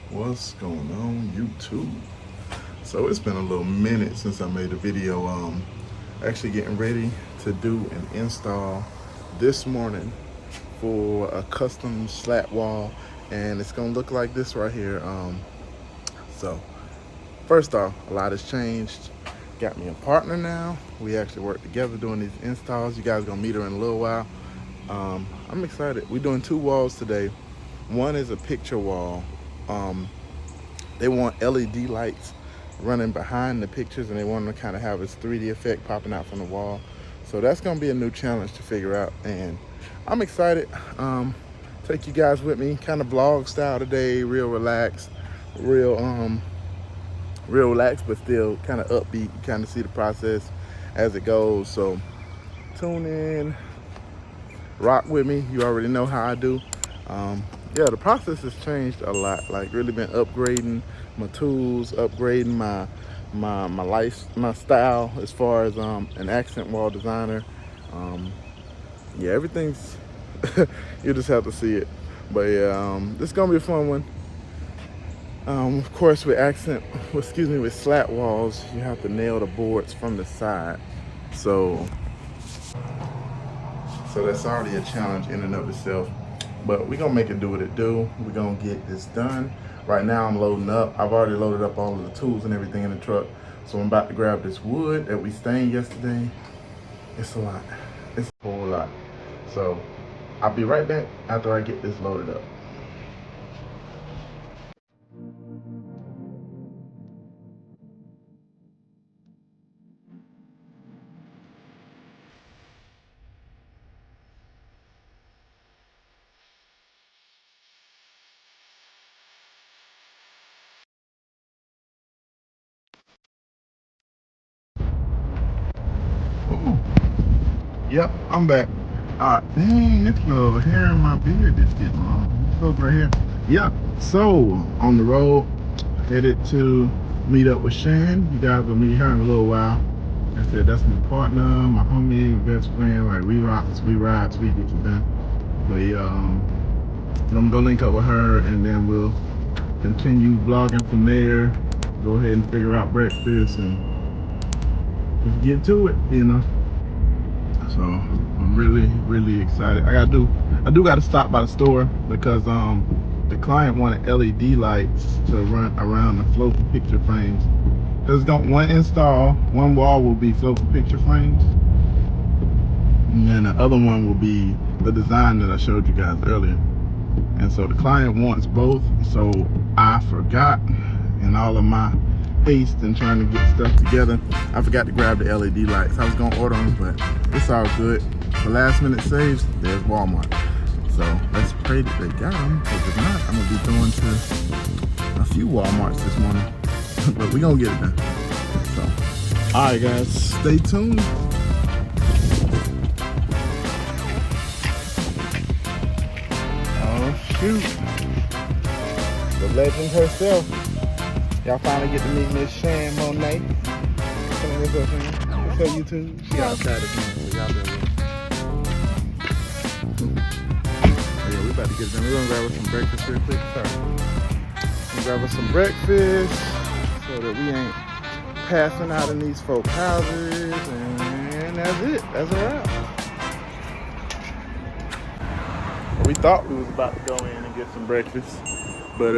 What's going on YouTube? So it's been a little minute since I made a video actually getting ready to do an install this morning for a custom slat wall, and it's gonna look like this right here. So first off, a lot has changed. Got me a partner now. We actually work together doing these installs. You guys gonna meet her in a little while. I'm excited. We're doing 2 walls today. One is a picture wall. They want LED lights running behind the pictures, and they want them to kind of have this 3D effect popping out from the wall. So that's gonna be a new challenge to figure out, and I'm excited. Take you guys with me, kind of vlog style today, real relaxed, real relaxed, but still kind of upbeat. You kind of see the process as it goes. So tune in, rock with me. You already know how I do. Yeah, the process has changed a lot. Like, really been upgrading my tools, upgrading my life, my style as far as an accent wall designer. Yeah, everything's you just have to see it. But yeah, this is gonna be a fun one. Of course, with slat walls, you have to nail the boards from the side. So that's already a challenge in and of itself. But we're gonna make it do what it do. We're gonna get this done. Right now I'm loading up. I've already loaded up all of the tools and everything in the truck. So I'm about to grab this wood that we stained yesterday. It's a lot. It's a whole lot. So I'll be right back after I get this loaded up. Ooh. Yep, I'm back. Dang, this little hair in my beard is getting long. Let's go right here. Yep, so on the road, headed to meet up with Shan. You guys will meet her in a little while. Like I said, that's my partner, my homie, my best friend. Like, we rocks, we rides, we get you done. But yeah, I'm gonna link up with her, and then we'll continue vlogging from there. Go ahead and figure out breakfast and just get to it, you know. So I'm really excited. I do got to stop by the store because the client wanted LED lights to run around the floating picture frames. There's one install, one wall will be floating picture frames, and then the other one will be the design that I showed you guys earlier. And so the client wants both, so I forgot in all of my haste and trying to get stuff together, I forgot to grab the LED lights. I was gonna order them, but it's all good. For last minute saves, there's Walmart. So let's pray that they got them, because if not, I'm gonna be going to a few Walmarts this morning. But we gonna get it done. So, all right guys, stay tuned. Oh shoot, the legend herself. Y'all finally get to meet Miss Shan Monet. Tell me what's up, man. What's up, YouTube? She outside this morning, so y'all better wait. Yeah, we about to get it done. We're gonna grab us some breakfast real quick. Sorry. We're gonna grab us some breakfast so that we ain't passing out in these folk houses. And that's it. That's a wrap. Well, we thought we was about to go in and get some breakfast, but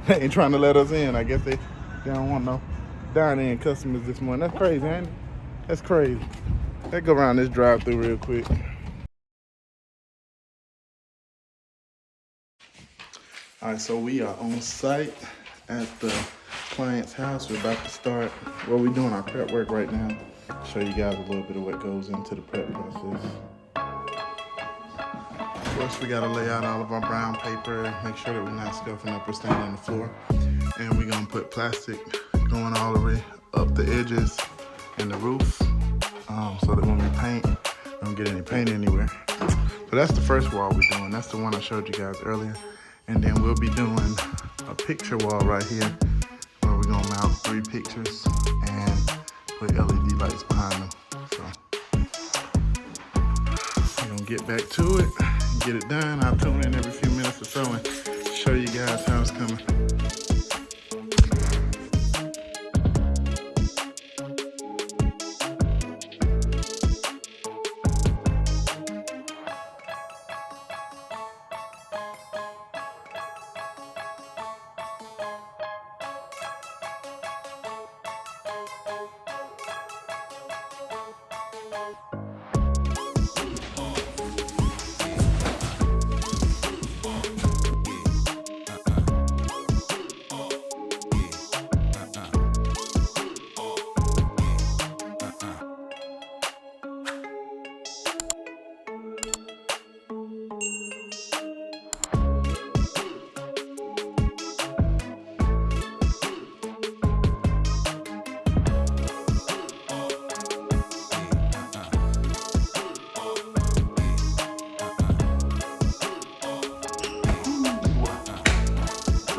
they ain't trying to let us in. I guess they don't want no dine-in customers this morning. That's crazy, ain't it? That's crazy. Let's go around this drive-thru real quick. All right, so we are on site at the client's house. We're about to start. Well, we're doing our prep work right now. Show you guys a little bit of what goes into the prep process. First, we gotta lay out all of our brown paper, make sure that we're not scuffing up or staining on the floor. And we're gonna put plastic going all the way up the edges and the roof, so that when we paint, we don't get any paint anywhere. So that's the first wall we're doing. That's the one I showed you guys earlier. And then we'll be doing a picture wall right here, where we're gonna mount 3 pictures and put LED lights behind them. So we're gonna get back to it. get it done. I'll tune in every few minutes or so and show you guys how it's coming.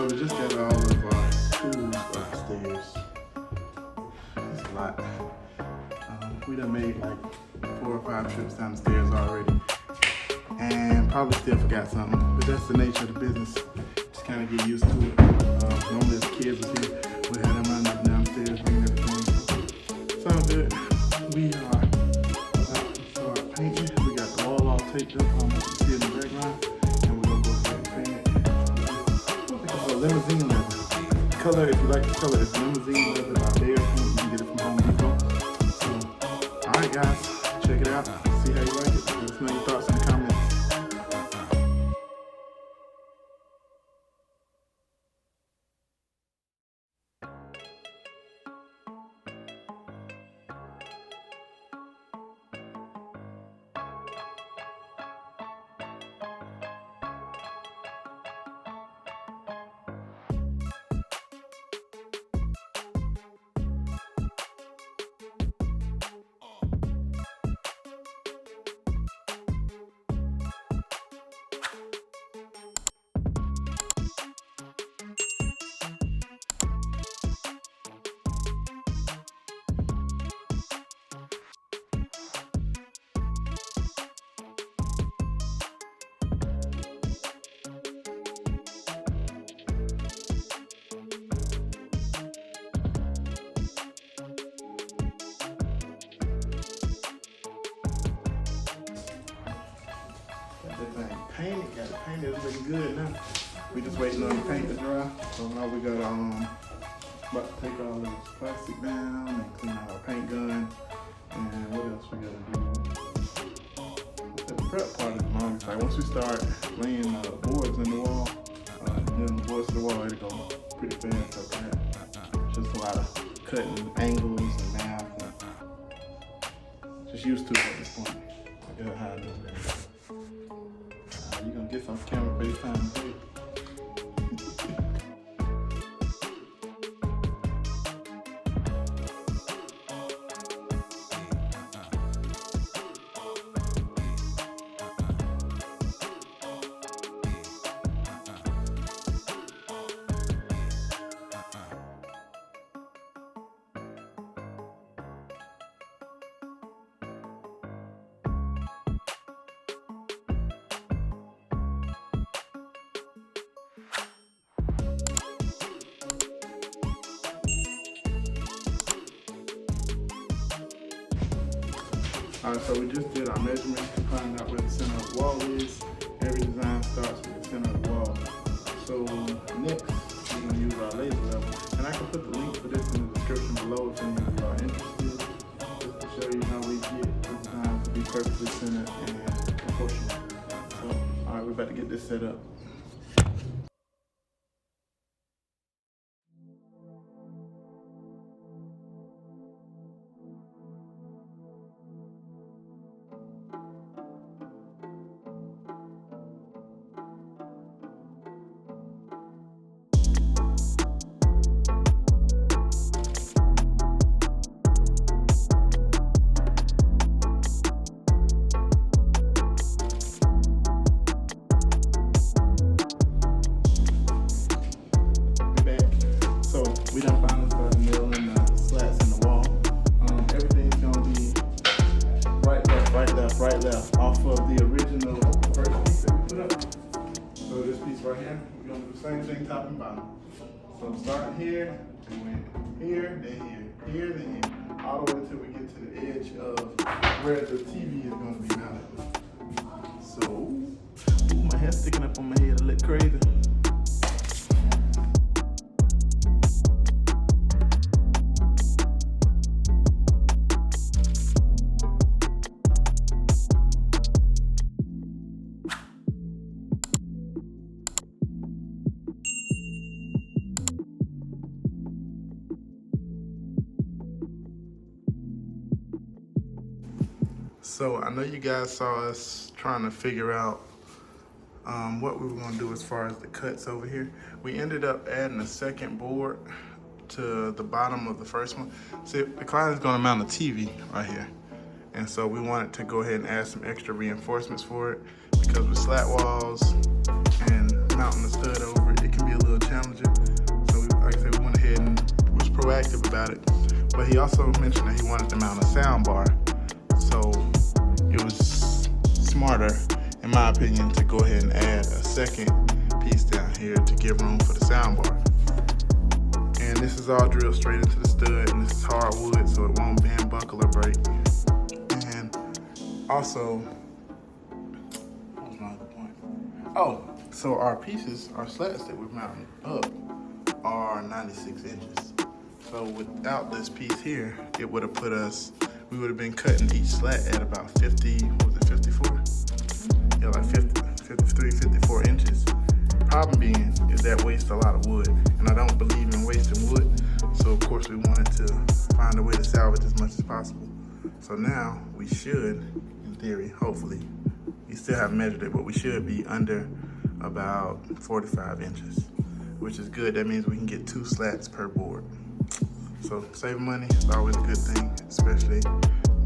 So we just got all of our tools upstairs. It's a lot. We done made like 4 or 5 trips down the stairs already, and probably still forgot something. But that's the nature of the business. Just kind of get used to it. Normally as kids was here, we had them running up and downstairs doing everything. Sounds good. We are about to start painting. We got the wall all taped up. You can see it in the background, and we're gonna go ahead and paint it. Limousine leather. Color, if you like the color, it's limousine leather by Bear. You can get it from Home Depot. So, alright guys, check it out. See how you like it. Let us know your thoughts in the comments. Paint, got it painted, it's looking good now. We just waiting on the paint to dry. So now we got about to take all this plastic down and clean out our paint gun. And what else we gotta do? The prep part is the longest. Like once we start laying boards in the wall, then the boards to the wall, it'll go pretty fast up there. Just a lot of cutting angles and math. And just used to it at this point. I got how I do it. You're gonna get some camera FaceTime today. Alright, so we just did our measurements to find out where the center of the wall is. Every design starts with the center of the wall. So next, we're going to use our laser level. And I can put the link for this in the description below if any of you are interested. Just to show you how we get the design to be perfectly centered and proportional. So, alright, we're about to get this set up. right here. We're gonna do the same thing top and bottom. So start here, we went here, then here, then here, all the way until we get to the edge of where the TV is gonna be mounted. So, ooh, my hair's sticking up on my head, I look crazy. So I know you guys saw us trying to figure out what we were gonna do as far as the cuts over here. We ended up adding a second board to the bottom of the first one. See, the client is gonna mount a TV right here. And so we wanted to go ahead and add some extra reinforcements for it, because with slat walls and mounting the stud over it, it can be a little challenging. So like I said, we went ahead and was proactive about it. But he also mentioned that he wanted to mount a sound bar. So it was smarter, in my opinion, to go ahead and add a second piece down here to give room for the sound bar. And this is all drilled straight into the stud, and this is hardwood, so it won't bend, buckle, or break. And also, what was my other point? Oh, so our pieces, our slats that we're mounting up are 96 inches. So without this piece here, it would have put us, we would have been cutting each slat at about 50, was it 54? Yeah, like 50, 53, 54 inches. Problem being is that wastes a lot of wood, and I don't believe in wasting wood. So of course we wanted to find a way to salvage as much as possible. So now we should, in theory, hopefully, we still haven't measured it, but we should be under about 45 inches, which is good. That means we can get 2 slats per board. So saving money is always a good thing, especially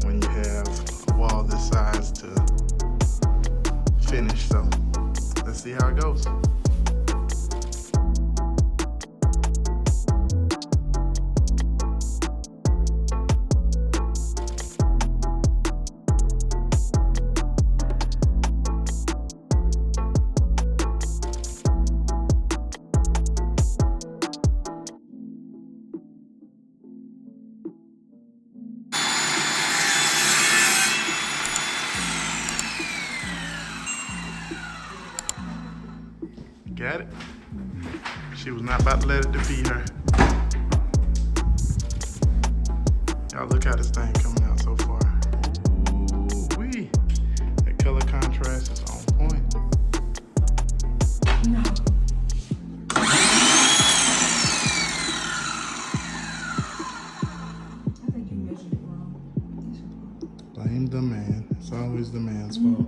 when you have a wall this size to finish. So let's see how it goes. Got it? She was not about to let it defeat her. Y'all look how this thing coming out so far. Ooh-wee. That color contrast is on point. No. I think you measured it wrong. Blame the man. It's always the man's fault.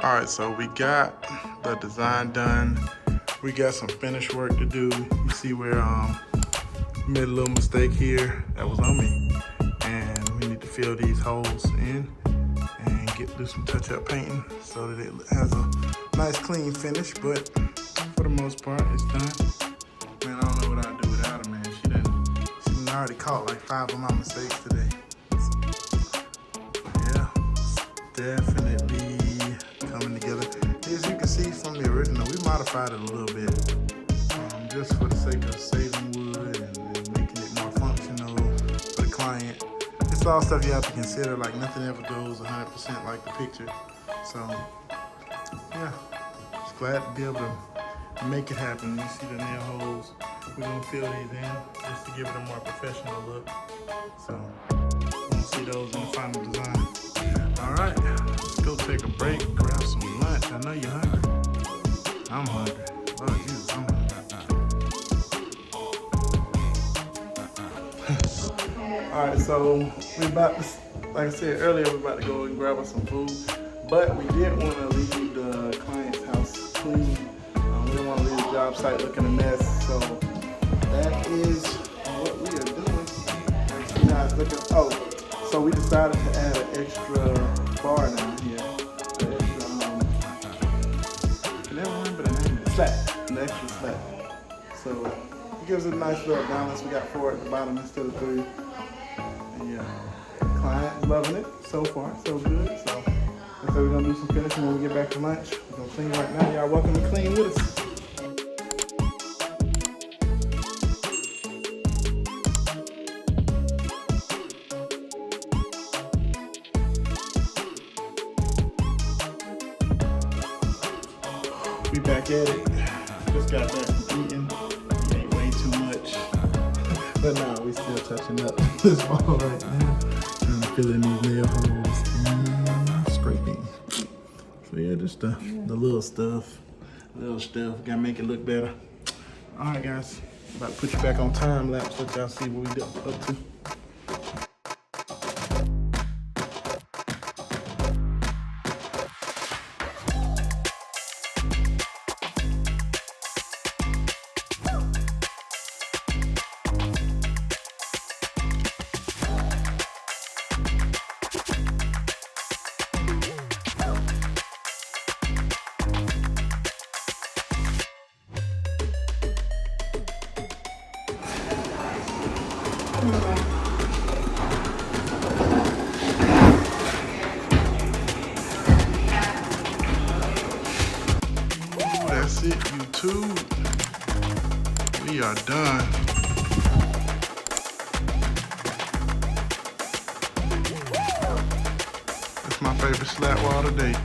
All right, so we got the design done. We got some finish work to do. You see where made a little mistake here. That was on me. And we need to fill these holes in and do some touch-up painting so that it has a nice clean finish, but for the most part, it's done. Man, I don't know what I'd do without her, man. She done already caught like 5 of my mistakes today. So, yeah, definitely coming together. As you can see from the original, we modified it a little bit just for the sake of saving wood and making it more functional for the client. It's all stuff you have to consider, like nothing ever goes 100% like the picture. So yeah, just glad to be able to make it happen. You see the nail holes. We're gonna fill these in just to give it a more professional look. So you're gonna see those in the final design. All right, let's go take a break, grab some lunch. I know you're hungry. I'm hungry. Oh Jesus, I'm hungry. All right, so we about to, like I said earlier, we're about to go and grab us some food, but we did want to leave the client's house clean. We don't want to leave the job site looking a mess, so that is what we are doing. You guys looking? Oh, so we decided to add an extra bar down here. An extra, I can never remember the name. Slat, an extra slat. So it gives it a nice little balance. We got 4 at the bottom instead of 3. And yeah, client's loving it so far, so good. So we're gonna do some finishing when we get back to lunch. We're gonna clean right now. Y'all welcome to clean with us. We back at it. Just got back from eating. We ate way too much. But nah, we still touching up this ball right now. And filling these nail holes and scraping. So yeah, just the little stuff. Gotta make it look better. All right, guys. About to put you back on time lapse. Let y'all see what we up to. That's it, YouTube. We are done. That's my favorite slat wall today.